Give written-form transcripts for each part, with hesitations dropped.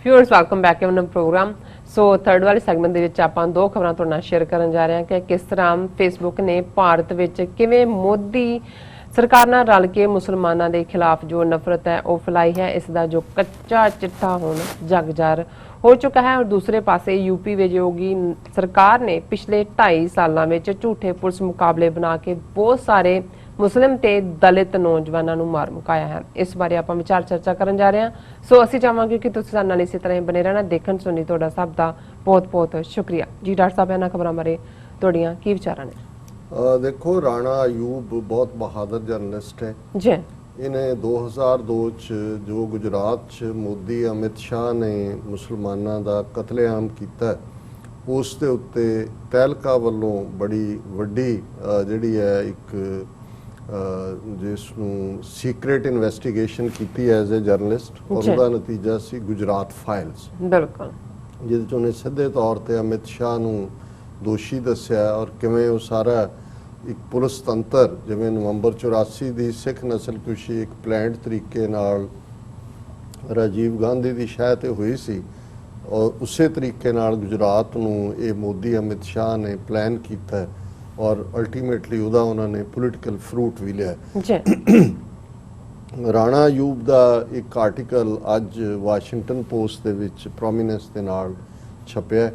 Viewers welcome back to program. So third वाले segment ਦੇ ਵਿੱਚ ਆਪਾਂ ਦੋ ਖਬਰਾਂ ਤੁਹਾਡੇ ਨਾਲ ਸ਼ੇਅਰ ਕਰਨ ਜਾ ਰਹੇ ਹਾਂ ਕਿ ਕਿਸ ਤਰ੍ਹਾਂ ਫੇਸਬੁੱਕ ਨੇ ਭਾਰਤ ਵਿੱਚ ਕਿਵੇਂ ਮੋਦੀ ਸਰਕਾਰ ਨਾਲ ਰਲ ਕੇ ਮੁਸਲਮਾਨਾਂ ਦੇ ਖਿਲਾਫ ਜੋ ਨਫ਼ਰਤ ਹੈ ਉਹ ਫੈਲਾਈ ਹੈ। ਇਸ ਦਾ ਜੋ ਕੱਚਾ ਚਿੱਟਾ ਹੁਣ ਜਗ ਜਾਰ हो चुका है। और दूसरे पासे यूपी ਵਿੱਚ योगी सरकार ने पिछले 2.5 ਸਾਲਾਂ ਵਿੱਚ ਝੂਠੇ ਪੁਲਿਸ ਮੁਕਾਬਲੇ ਬਣਾ ਕੇ ਬਹੁਤ ਸਾਰੇ मुस्लिम ते दलित नौजवानों ਨੂੰ मार मुकाया है। इस बारे ਆਪਾਂ विचार चर्चा ਕਰਨ ਜਾ ਰਹੇ ਹਾਂ। सो ਅਸੀਂ ਚਾਹਾਂਗੇ ਕਿ ਤੁਸੀਂ ਸਾਡੇ ਨਾਲ ਇਸੇ ਤਰ੍ਹਾਂ ਹੀ ਬਨੇ ਰਹਿਣਾ। ਦੇਖਣ ਸੁਣੀ ਤੁਹਾਡਾ ਸਭ ਦਾ ਬਹੁਤ ਬਹੁਤ ਸ਼ੁਕਰੀਆ ਜੀ। ਡਾਕਟਰ ਸਾਹਿਬ ਇਹਨਾਂ ਖਬਰਾਂ ਬਾਰੇ ਤੁਹਾਡੀਆਂ ਕੀ ਵਿਚਾਰਾਂ ਨੇ? देखो राणा अयूब बहुत बहादुर जर्नलिस्ट है जी। इन्हें 2002 च जो गुजरात च मोदी अमित शाह ने मुसलमाना का कतलेआम किया उस दे उत्ते तहलका वालों बड़ी वड्डी जिहड़ी है एक जिसनूं सीक्रेट इन्वेस्टिगेशन की एज ए जर्नलिस्ट और उसका नतीजा सी गुजरात फाइल्स। बिल्कुल जिहदे च उन्हें सीधे तौर पर अमित शाह नूं दोषी दस्या और किवें वो सारा एक पुलिस तंत्र जिवें नवंबर 84 की सिख नस्लकुशी एक प्लान्ड तरीके नाल राजीव गांधी की शाह ते हुई सी और उस तरीके नाल गुजरात नूं ये मोदी अमित शाह ने प्लान किया और अल्टीमेटली उहदा उन्होंने पोलिटिकल फ्रूट भी लिया। राणा अयूब का एक आर्टिकल अज वाशिंगटन पोस्ट दे विच प्रोमीनेंस दे नाल छपया।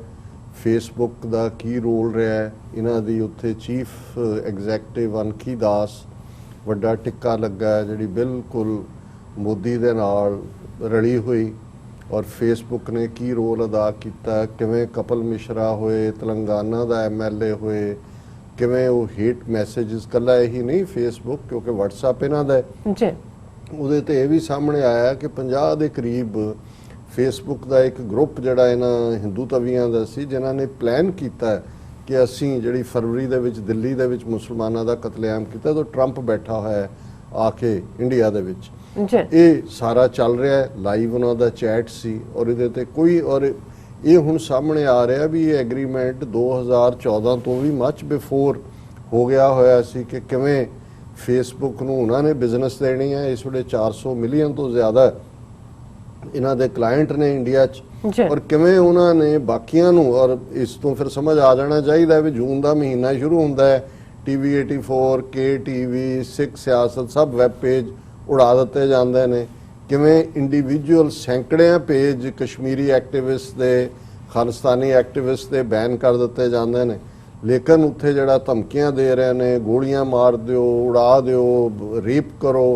फेसबुक का की रोल रहा है इन्हां दी उत्थे चीफ एग्जैक्टिव अनखी दास वड्डा टिक्का लगा है जिहड़ी बिल्कुल मोदी दे नाल रली हुई और फेसबुक ने की रोल अदा किया किवें कपिल मिश्रा होए तेलंगाना दा MLA होए किवें वो हेट मैसेजेस कला यही नहीं फेसबुक क्योंकि WhatsApp इन्हां दा है उहदे ते ये भी सामने आया कि 50 के करीब फेसबुक का एक ग्रुप जिहड़ा इन्हां हिंदू तवियां दा सी जिन्हां ने प्लान किया कि असीं जिहड़ी फरवरी दे विच दिल्ली दे विच मुसलमानां दा कतलेआम किया तो ट्रंप बैठा होया है आके इंडिया दे विच ये सारा चल रहा है लाइव उन्हां दा चैट सी और इहदे ते कोई और ये हुण सामने आ रहा भी ये एग्रीमेंट 2014 तो भी मच बिफोर हो गया होया सी कि किवें फेसबुक नूं उन्हां ने बिजनेस देनी है। इस वेले 400 मिलियन तो ज़्यादा इन्हां दे क्लाइंट ने इंडिया च और किवें उन्होंने बाकियां नूं और इस तो फिर समझ आ जाना चाहिए भी जून का महीना शुरू होंदा है TV 84 KTV सिख सियासत सब वैब पेज उड़ा दिते जाते हैं किवें इंडिविजुअल सैकड़ियां पेज कश्मीरी एक्टिविस्ट दे खालिस्तानी एक्टिविस्ट दे बैन कर दिते जाते हैं लेकिन उत्थे जिहड़ा धमकियां दे रहे हैं गोलियां मार दिओ उड़ा दिओ रेप करो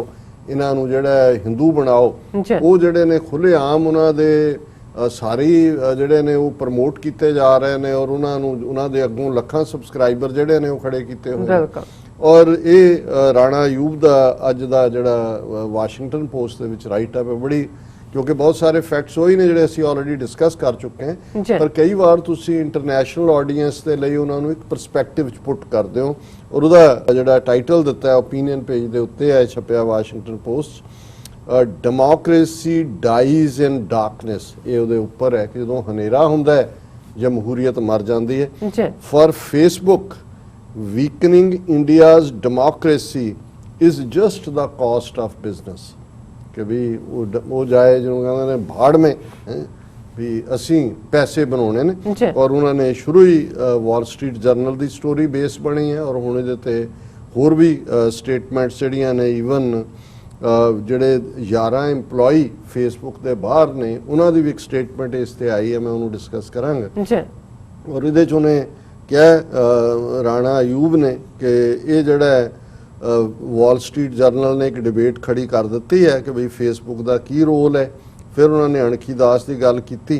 इन्हां नूं जिहड़ा हिंदू बनाओ वो जिहड़े ने खुलेआम उन्हां दे सारी जिहड़े ने वो प्रमोट किए जा रहे हैं और उन्हां नूं उन्हां दे अग्गों लखां सबसक्राइबर जिहड़े ने वो खड़े किए हुए और ये राणा अयूब दा अज दा जिहड़ा वाशिंगटन पोस्ट दे विच राइट अप है बड़ी क्योंकि बहुत सारे फैक्ट्स वही ने जिहड़े असीं ऑलरेडी डिस्कस कर चुके हैं पर कई बार तुसीं इंटरनेशनल ऑडियंस दे लई उन्हां नूं एक परस्पैक्टिव च पुट करदे हो और उहदा जिहड़ा टाइटल दिता है ओपीनियन पेज दे उत्ते है छपया Washington Post democracy dies in darkness. ये उहदे उपर है कि जदों हनेरा हुंदा है जमहूरीयत मर जाती है। For Facebook weakening India's democracy is just the cost of business कि भी वो जाए जिन्होंने कहते हैं भाड़ में भी असी पैसे बनाने ने और उन्होंने शुरू ही वॉल स्ट्रीट जर्नल की स्टोरी बेस बनी है और हुण इहदे ते होर भी स्टेटमेंट्स जिहड़ियां ने ईवन जिहड़े 11 एम्पलॉई फेसबुक के बाहर ने उन्हां दी भी एक स्टेटमेंट इस ते आई है मैं उन्होंने डिस्कस करांगा और इहदे च उन्हें क्या राणा अयूब ने कि ये जिहड़ा वॉल स्ट्रीट जर्नल ने एक डिबेट खड़ी कर दी है कि भाई फेसबुक का की रोल है। फिर उन्होंने अणखी दास की गल की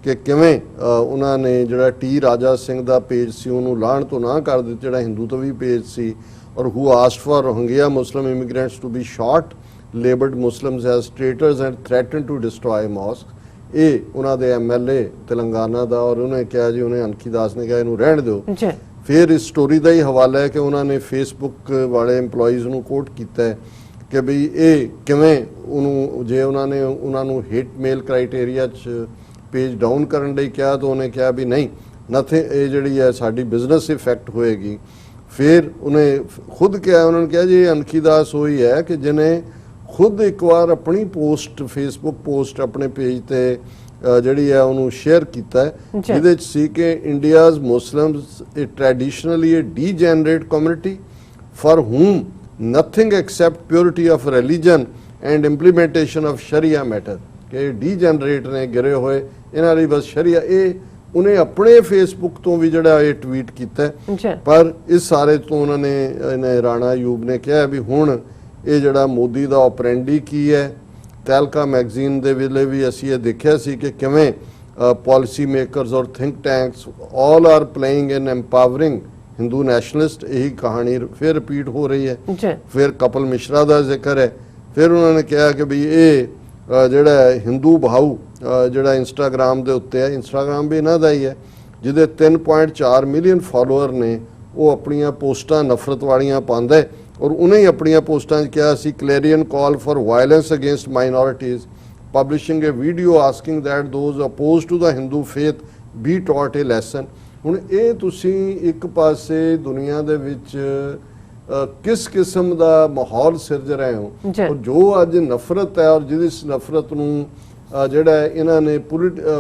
कि किवें उन्होंने जिहड़ा T राजा सिंह का पेज सी उन्होंने लाण तो ना कर दी जिहड़ा हिंदू तो भी पेज सी और who asked for Rohingya Muslim immigrants to be shot labelled Muslims as traitors and threaten to destroy mosque. ये उन्होंने MLA तेलंगाना का और उन्हें कहा जी उन्हें अणखी दास ने कहा इनू रहण दो। फिर इस स्टोरी का ही हवाला है कि उन्होंने फेसबुक वाले एम्पलॉइज़ नूं कोट किया है कि बई ये किवें जे उन्होंने हेट मेल क्राइटेरिया पेज डाउन करने लई कहा तो उन्हें कहा भी नहीं नथिंग ये जिहड़ी है साडी बिजनेस इफेक्ट होएगी। फिर उन्हें खुद कहा उन्होंने कहा जी अनखी दास वही है कि जिन्हें खुद एक बार अपनी पोस्ट फेसबुक पोस्ट अपने पेज ते ਜਿਹੜੀ ਹੈ ਉਹਨੂੰ ਸ਼ੇਅਰ ਕੀਤਾ ਹੈ, ਜਿਹਦੇ ਚ ਸੀ ਕਿ ਇੰਡੀਆਜ਼ ਮੁਸਲਿਮਸ ਇਹ ਟ੍ਰੈਡੀਸ਼ਨਲੀ ਇਹ degenerate community for whom nothing except purity of religion and implementation of sharia matter ਕਿ ਡੀਜਨਰੇਟ ਨੇ ਗਿਰੇ ਹੋਏ, ਇਹਨਾਂ ਲਈ ਬਸ ਸ਼ਰੀਆ। ਇਹ ਉਹਨੇ ਆਪਣੇ ਫੇਸਬੁੱਕ ਤੋਂ ਵੀ ਜਿਹੜਾ ਇਹ ਟਵੀਟ ਕੀਤਾ ਹੈ। ਪਰ ਇਸ ਸਾਰੇ ਤੋਂ ਉਹਨਾਂ ਨੇ ਰਾਣਾ ਅਯੂਬ ਨੇ ਕਿਹਾ ਵੀ ਹੁਣ ਇਹ ਜਿਹੜਾ ਮੋਦੀ ਦਾ ਆਪਰੈਂਡੀ ਕੀ ਹੈ। ਤਹਿਲਕਾ ਮੈਗਜ਼ੀਨ ਦੇ ਵੇਲੇ ਵੀ ਅਸੀਂ ਇਹ ਦੇਖਿਆ ਸੀ ਕਿ ਕਿਵੇਂ ਪਾਲਿਸੀ ਮੇਕਰਸ ਔਰ think tanks all are playing in empowering Hindu nationalist. ਇਹੀ ਕਹਾਣੀ ਫਿਰ ਰਿਪੀਟ ਹੋ ਰਹੀ ਹੈ। ਫਿਰ ਕਪਲ ਮਿਸ਼ਰਾ ਦਾ ਜ਼ਿਕਰ ਹੈ। ਫਿਰ ਉਹਨਾਂ ਨੇ ਕਿਹਾ ਕਿ ਵੀ ਇਹ ਜਿਹੜਾ ਹਿੰਦੂ ਭਾਊ ਜਿਹੜਾ ਇੰਸਟਾਗ੍ਰਾਮ ਦੇ ਉੱਤੇ ਹੈ, ਇੰਸਟਾਗ੍ਰਾਮ ਵੀ ਇਹਨਾਂ ਦਾ ਹੀ ਹੈ, ਜਿਹਦੇ 3.4 ਮਿਲੀਅਨ ਫਾਲੋਅਰ ਨੇ, ਉਹ ਆਪਣੀਆਂ ਪੋਸਟਾਂ ਨਫ਼ਰਤ ਵਾਲੀਆਂ ਪਾਉਂਦਾ ਹੈ। ਔਰ ਉਹਨੇ ਹੀ ਆਪਣੀਆਂ ਪੋਸਟਾਂ 'ਚ ਕਿਹਾ ਸੀ clarion call for violence against minorities publishing a video asking that those opposed to the Hindu faith be taught a lesson. ਹੁਣ ਇਹ ਤੁਸੀਂ ਇੱਕ ਪਾਸੇ ਦੁਨੀਆ ਦੇ ਵਿੱਚ ਕਿਸ ਕਿਸਮ ਦਾ ਮਾਹੌਲ ਸਿਰਜ ਰਹੇ ਹੋ, ਔਰ ਜੋ ਅੱਜ ਨਫ਼ਰਤ ਹੈ ਔਰ ਜਿਹਦੀ ਇਸ ਨਫ਼ਰਤ ਨੂੰ ਜਿਹੜਾ ਇਹਨਾਂ ਨੇ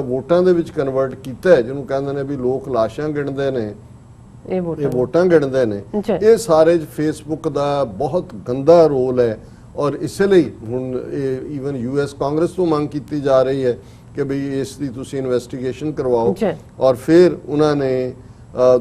ਵੋਟਾਂ ਦੇ ਵਿੱਚ ਕਨਵਰਟ ਕੀਤਾ ਹੈ, ਜਿਹਨੂੰ ਕਹਿੰਦੇ ਨੇ ਵੀ ਲੋਕ ਲਾਸ਼ਾਂ ਗਿਣਦੇ ਨੇ, ਇਹ ਵੋਟਾਂ ਗਿਣਦੇ ਨੇ। ਇਹ ਸਾਰੇ ਫੇਸਬੁੱਕ ਦਾ ਬਹੁਤ ਗੰਦਾ ਰੋਲ ਹੈ। ਔਰ ਇਸੇ ਲਈ ਹੁਣ ਇਹ ਈਵਨ US ਕਾਂਗਰਸ ਤੋਂ ਮੰਗ ਕੀਤੀ ਜਾ ਰਹੀ ਹੈ ਕਿ ਬਈ ਇਸ ਦੀ ਤੁਸੀਂ ਇਨਵੈਸਟੀਗੇਸ਼ਨ ਕਰਵਾਓ। ਔਰ ਫਿਰ ਉਹਨਾਂ ਨੇ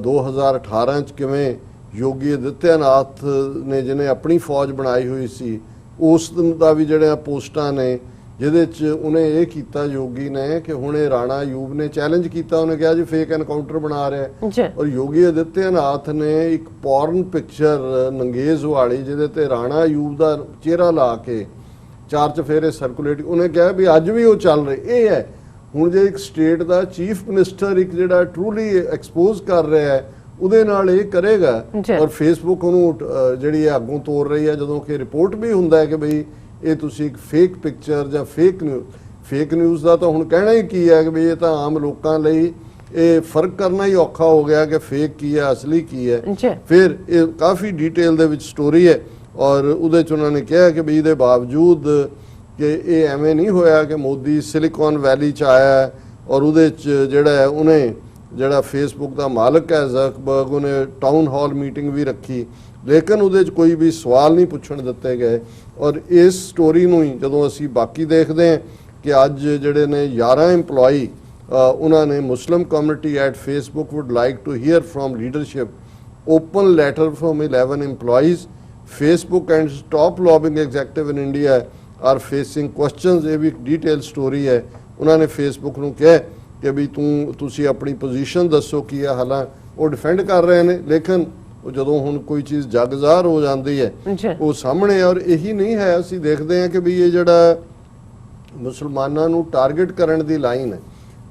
2018 ਚ ਕਿਵੇਂ ਯੋਗੀ ਆਦਿੱਤਿਆਨਾਥ ਨੇ ਜਿਹਨੇ ਆਪਣੀ ਫੌਜ ਬਣਾਈ ਹੋਈ ਸੀ, ਉਸ ਦਾ ਵੀ ਜਿਹੜੀਆਂ ਪੋਸਟਾਂ ਨੇ ਜਿਹਦੇ ਚ ਉਹਨੇ ਇਹ ਕੀਤਾ ਯੋਗੀ ਨੇ ਕਿ ਹੁਣ ਇਹ ਰਾਣਾ ਅਯੂਬ ਨੇ ਚੈਲੰਜ ਕੀਤਾ, ਉਹਨੇ ਕਿਹਾ ਜੀ ਫੇਕ ਐਨਕਾਊਂਟਰ ਬਣਾ ਰਿਹਾ। ਔਰ ਯੋਗੀ ਆਦਿੱਤਿਆਨਾਥ ਨੇ ਇੱਕ ਪੋਰਨ ਪਿਕਚਰ ਨੰਗੇਜ਼ ਵਾਲੀ ਜਿਹਦੇ ਤੇ ਰਾਣਾ ਅਯੂਬ ਦਾ ਚਿਹਰਾ ਲਾ ਕੇ 4 ਚਫੇਰੇ ਸਰਕੂਲੇਟ, ਉਹਨੇ ਕਿਹਾ ਵੀ ਅੱਜ ਵੀ ਉਹ ਚੱਲ ਰਹੇ। ਇਹ ਹੈ ਹੁਣ ਜੇ ਇੱਕ ਸਟੇਟ ਦਾ ਚੀਫ ਮਿਨਿਸਟਰ ਇੱਕ ਜਿਹੜਾ ਟਰੂਲੀ ਐਕਸਪੋਜ਼ ਕਰ ਰਿਹਾ ਹੈ, ਉਹਦੇ ਨਾਲ ਇਹ ਕਰੇਗਾ। ਔਰ ਫੇਸਬੁੱਕ ਉਹਨੂੰ ਜਿਹੜੀ ਹੈ ਅੱਗੋਂ ਤੋੜ ਰਹੀ ਹੈ, ਜਦੋਂ ਕਿ ਰਿਪੋਰਟ ਵੀ ਹੁੰਦਾ ਹੈ ਕਿ ਬਈ ਇਹ ਤੁਸੀਂ ਇੱਕ ਫੇਕ ਪਿਕਚਰ ਜਾਂ ਫੇਕ ਨਿਊਜ਼ ਦਾ ਤਾਂ ਹੁਣ ਕਹਿਣਾ ਹੀ ਕੀ ਹੈ ਕਿ ਬਈ ਇਹ ਤਾਂ ਆਮ ਲੋਕਾਂ ਲਈ ਇਹ ਫਰਕ ਕਰਨਾ ਹੀ ਔਖਾ ਹੋ ਗਿਆ ਕਿ ਫੇਕ ਕੀ ਹੈ ਅਸਲੀ ਕੀ ਹੈ। ਫਿਰ ਇਹ ਕਾਫੀ ਡਿਟੇਲ ਦੇ ਵਿੱਚ ਸਟੋਰੀ ਹੈ। ਔਰ ਉਹਦੇ 'ਚ ਉਹਨਾਂ ਨੇ ਕਿਹਾ ਕਿ ਬਈ ਇਹਦੇ ਬਾਵਜੂਦ ਕਿ ਇਹ ਐਵੇਂ ਨਹੀਂ ਹੋਇਆ ਕਿ ਮੋਦੀ ਸਿਲੀਕਨ ਵੈਲੀ 'ਚ ਆਇਆ ਔਰ ਉਹਦੇ 'ਚ ਜਿਹੜਾ ਹੈ ਉਹਨੇ ਜਿਹੜਾ ਫੇਸਬੁੱਕ ਦਾ ਮਾਲਕ ਹੈ ਜ਼ਕਰਬਰਗ, ਉਹਨੇ ਟਾਊਨ ਹਾਲ ਮੀਟਿੰਗ ਵੀ ਰੱਖੀ, ਲੇਕਿਨ ਉਹਦੇ 'ਚ ਕੋਈ ਵੀ ਸਵਾਲ ਨਹੀਂ ਪੁੱਛਣ ਦਿੱਤੇ ਗਏ। ਔਰ ਇਸ ਸਟੋਰੀ ਨੂੰ ਹੀ ਜਦੋਂ ਅਸੀਂ ਬਾਕੀ ਦੇਖਦੇ ਹਾਂ ਕਿ ਅੱਜ ਜਿਹੜੇ ਨੇ 11 EMPLOYee ਉਹਨਾਂ ਨੇ Muslim community at Facebook would like to hear from leadership open letter from 11 EMPLOYEes Facebook and top lobbying executive in India are facing questions. ਇਹ ਵੀ ਇੱਕ ਡੀਟੇਲ ਸਟੋਰੀ ਹੈ। ਉਹਨਾਂ ਨੇ ਫੇਸਬੁੱਕ ਨੂੰ ਕਿਹਾ ਕਿ ਵੀ ਤੁਸੀਂ ਆਪਣੀ ਪੋਜੀਸ਼ਨ ਦੱਸੋ ਕੀ ਹੈ। ਹਾਲਾਂਕਿ ਉਹ ਡਿਫੈਂਡ ਕਰ ਰਹੇ ਨੇ, ਲੇਕਿਨ ਉਹ ਜਦੋਂ ਹੁਣ ਕੋਈ ਚੀਜ਼ ਜਗ ਜ਼ਾਹਰ ਹੋ ਜਾਂਦੀ ਹੈ ਉਹ ਸਾਹਮਣੇ। ਔਰ ਇਹੀ ਨਹੀਂ ਹੈ, ਅਸੀਂ ਦੇਖਦੇ ਹਾਂ ਕਿ ਵੀ ਇਹ ਜਿਹੜਾ ਮੁਸਲਮਾਨਾਂ ਨੂੰ ਟਾਰਗੇਟ ਕਰਨ ਦੀ ਲਾਈਨ ਹੈ,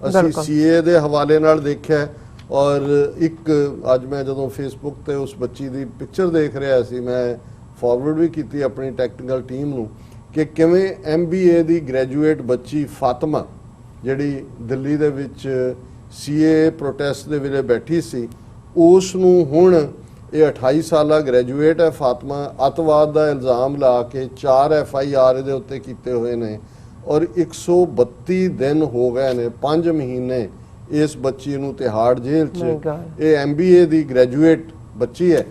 ਅਸੀਂ CA ਦੇ ਹਵਾਲੇ ਨਾਲ ਦੇਖਿਆ। ਔਰ ਇੱਕ ਅੱਜ ਮੈਂ ਜਦੋਂ ਫੇਸਬੁੱਕ ਤੇ ਉਸ ਬੱਚੀ ਦੀ ਪਿਕਚਰ ਦੇਖ ਰਿਹਾ ਸੀ, ਮੈਂ ਫਾਰਵਰਡ ਵੀ ਕੀਤੀ ਆਪਣੀ ਟੈਕਨੀਕਲ ਟੀਮ ਨੂੰ ਕਿ ਕਿਵੇਂ MBA ਦੀ ਗ੍ਰੈਜੂਏਟ ਬੱਚੀ ਫਾਤਮਾ ਜਿਹੜੀ ਦਿੱਲੀ ਦੇ ਵਿੱਚ CA ਪ੍ਰੋਟੈਸਟ ਦੇ ਵੇਲੇ ਬੈਠੀ ਸੀ, ਉਸ ਨੂੰ ਹੁਣ ਇਹ 28 ਸਾਲਾ ਗ੍ਰੈਜੂਏਟ ਹੈ ਫਾਤਮਾ, ਅੱਤਵਾਦ ਦਾ ਇਲਜ਼ਾਮ ਲਾ ਕੇ 4 FIR ਇਹਦੇ ਉੱਤੇ ਕੀਤੇ ਹੋਏ ਨੇ। ਔਰ 132 ਦਿਨ ਹੋ ਗਏ ਨੇ, 5 ਮਹੀਨੇ ਇਸ ਬੱਚੀ ਨੂੰ ਤਿਹਾੜ ਜੇਲ੍ਹ 'ਚ। ਇਹ MBA ਦੀ ਗ੍ਰੈਜੂਏਟ ਬੱਚੀ ਹੈ।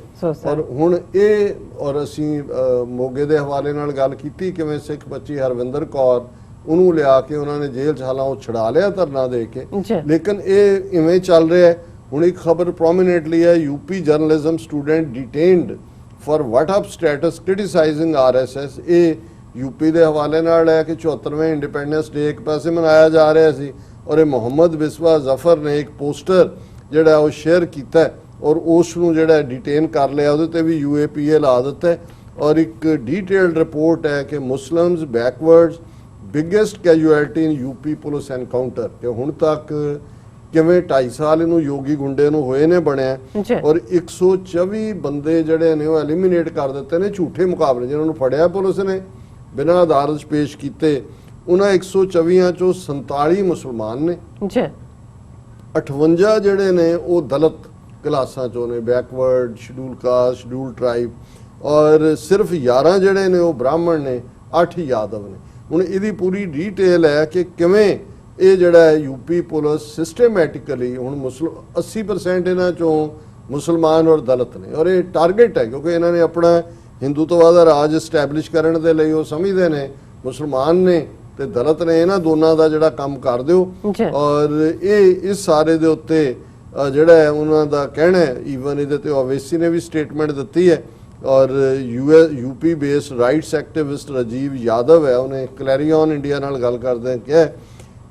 ਔਰ ਹੁਣ ਇਹ ਔਰ ਅਸੀਂ ਮੋਗੇ ਦੇ ਹਵਾਲੇ ਨਾਲ ਗੱਲ ਕੀਤੀ ਕਿਵੇਂ ਸਿੱਖ ਬੱਚੀ ਹਰਵਿੰਦਰ ਕੌਰ, ਉਹਨੂੰ ਲਿਆ ਕੇ ਉਹਨਾਂ ਨੇ ਜੇਲ੍ਹ 'ਚ, ਹਾਲਾਂ ਉਹ ਛੁਡਾ ਲਿਆ ਧਰਨਾ ਦੇ ਕੇ, ਲੇਕਿਨ ਇਹ ਇਵੇਂ ਚੱਲ ਰਿਹਾ ਹੈ। ਹੁਣ ਇੱਕ ਖਬਰ ਪ੍ਰੋਮੀਨੈਂਟਲੀ ਹੈ, UP journalism student detained for WhatsApp status criticising RSS। ਇਹ UP ਦੇ ਹਵਾਲੇ ਨਾਲ ਹੈ ਕਿ 74ਵੇਂ ਇੰਡੀਪੈਂਡੈਂਸ ਡੇ ਇੱਕ ਪਾਸੇ ਮਨਾਇਆ ਜਾ ਰਿਹਾ ਸੀ ਔਰ ਇਹ ਮੁਹੰਮਦ ਬਿਸਵਾ ਜ਼ਫਰ ਨੇ ਇੱਕ ਪੋਸਟਰ ਜਿਹੜਾ ਉਹ ਸ਼ੇਅਰ ਕੀਤਾ ਔਰ ਉਸ ਨੂੰ ਜਿਹੜਾ ਡਿਟੇਨ ਕਰ ਲਿਆ, ਉਹਦੇ ਤੇ ਵੀ UAPA ਲਾ ਦਿੱਤਾ। ਔਰ ਇੱਕ ਡੀਟੇਲਡ ਰਿਪੋਰਟ ਹੈ ਕਿ ਮੁਸਲਿਮਸ ਬੈਕਵਰਡਸ ਬਿਗੇਸਟ ਕੈਜੂਅਲਟੀ ਇਨ UP ਪੁਲਿਸ ਐਨਕਾਊਂਟਰ, ਕਿ ਹੁਣ ਤੱਕ ਕਿਵੇਂ 2.5 ਸਾਲ ਇਹਨੂੰ ਯੋਗੀ ਗੁੰਡੇ ਨੂੰ ਹੋਏ ਨੇ ਬਣਿਆ ਔਰ 124 ਬੰਦੇ ਜਿਹੜੇ ਨੇ ਉਹ ਐਲੀਮੀਨੇਟ ਕਰ ਦਿੱਤੇ ਨੇ ਝੂਠੇ ਮੁਕਾਬਲੇ, ਜਿਹਨਾਂ ਨੂੰ ਫੜਿਆ ਪੁਲਿਸ ਨੇ ਬਿਨਾਂ ਅਦਾਲਤ ਪੇਸ਼ ਕੀਤੇ। ਉਹਨਾਂ 124 ਚੋਂ 47 ਮੁਸਲਮਾਨ ਨੇ, 58 ਜਿਹੜੇ ਨੇ ਉਹ ਦਲਿਤ ਕਲਾਸਾਂ ਚੋਂ ਨੇ, backward, schedule caste, schedule tribe, ਔਰ ਸਿਰਫ 11 ਜਿਹੜੇ ਨੇ ਉਹ ਬ੍ਰਾਹਮਣ ਨੇ, 8 ਯਾਦਵ ਨੇ। ਹੁਣ ਇਹਦੀ ਪੂਰੀ ਡੀਟੇਲ ਹੈ ਕਿ ਕਿਵੇਂ ਇਹ ਜਿਹੜਾ ਹੈ यूपी पुलिस सिस्टमैटिकली ਹੁਣ 80% ਇਹਨਾਂ ਚੋਂ ਮੁਸਲਮਾਨ ਔਰ ਦਲਿਤ ਨੇ ਔਰ ਇਹ ਟਾਰਗੇਟ ਹੈ ਕਿਉਂਕਿ ਇਹਨਾਂ ਨੇ ਆਪਣਾ ਹਿੰਦੂਤਵਾ ਦਾ ਰਾਜ ਐਸਟੈਬਲਿਸ਼ ਕਰਨ ਦੇ ਲਈ ਉਹ ਸਮਝਦੇ ਨੇ ਮੁਸਲਮਾਨ ਨੇ ਤੇ ਦਲਿਤ ਨੇ ਇਹਨਾਂ ਦੋਨਾਂ ਦਾ ਜਿਹੜਾ ਕੰਮ ਕਰ ਦਿਓ ਔਰ ਇਹ ਇਸ ਸਾਰੇ ਦੇ ਉੱਤੇ ਜਿਹੜਾ ਹੈ ਉਹਨਾਂ ਦਾ ਕਹਿਣਾ ਹੈ ਈਵਨ ਇਹਦੇ ਤੇ ਓਵੈਸੀ ਨੇ ਵੀ ਸਟੇਟਮੈਂਟ ਦਿੱਤੀ ਹੈ ਔਰ UP based rights activist Rajiv Yadav है उन्हें क्लैरियन इंडिया नाल गल करदे किहा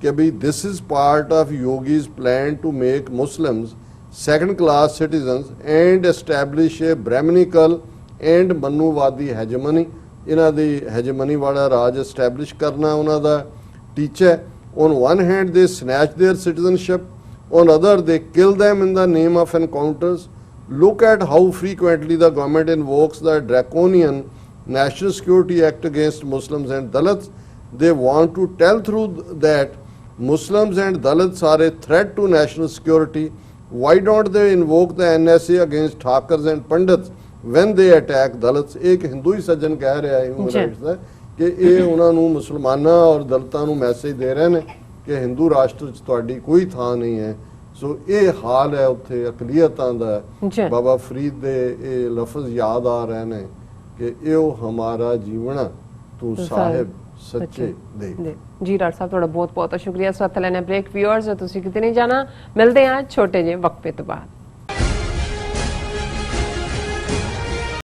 कि भी this is part of Yogi's plan to make Muslims second class citizens and establish a brahminical and Manuvadi hegemony ਇਹਨਾਂ ਦੀ hegemony ਵਾਲਾ ਰਾਜ establish ਕਰਨਾ ਉਹਨਾਂ ਦਾ ਟੀਚਾ ਹੈ on one hand they snatch their citizenship on other they kill them in the name of encounters. Look at how frequently the government invokes the draconian National Security Act against Muslims and Dalits. They want to tell through that Muslims and Dalits are a threat to national security. Why don't they invoke the NSA against Thakers and Pandits when they attack Dalits? एक हिंदू ही सज्जन कह रहा है human rights ਦਾ ਕਿ ਇਹ ਉਹਨਾਂ ਨੂੰ ਮੁਸਲਮਾਨਾਂ ਔਰ ਦਲਿਤਾਂ ਨੂੰ ਮੈਸੇਜ ਦੇ ਰਹੇ ਨੇ ਕਿ ਹਿੰਦੂ ਰਾਸ਼ਟਰ 'ਚ ਤੁਹਾਡੀ ਕੋਈ ਥਾਂ ਨਹੀਂ ਹੈ ਸੋ ਇਹ ਹਾਲ ਹੈ ਉੱਥੇ ਅਕਲੀਅਤਾਂ ਦਾ ਬਾਬਾ ਫਰੀਦ ਦੇ ਇਹ ਲਫ਼ਜ਼ ਯਾਦ ਆ ਰਹੇ ਨੇ ਕਿ ਇਹ ਹਮਾਰਾ ਜੀਵਨ ਤੂੰ ਸਾਹਿਬ ਸੱਚੇ ਦੇ ਜੀ ਡਾਕਟਰ ਸਾਹਿਬ ਤੁਹਾਡਾ ਬਹੁਤ ਬਹੁਤ ਸ਼ੁਕਰੀਆ। ਸਵਾਗਤ ਲੈਣਾ ਬ੍ਰੇਕ ਵਿਊਅਰਸ ਤੁਸੀਂ ਕਿਤੇ ਨਹੀਂ ਜਾਣਾ ਮਿਲਦੇ ਹਾਂ ਛੋਟੇ ਜਿਹੇ ਵਕਫੇ ਤੋਂ ਬਾਅਦ।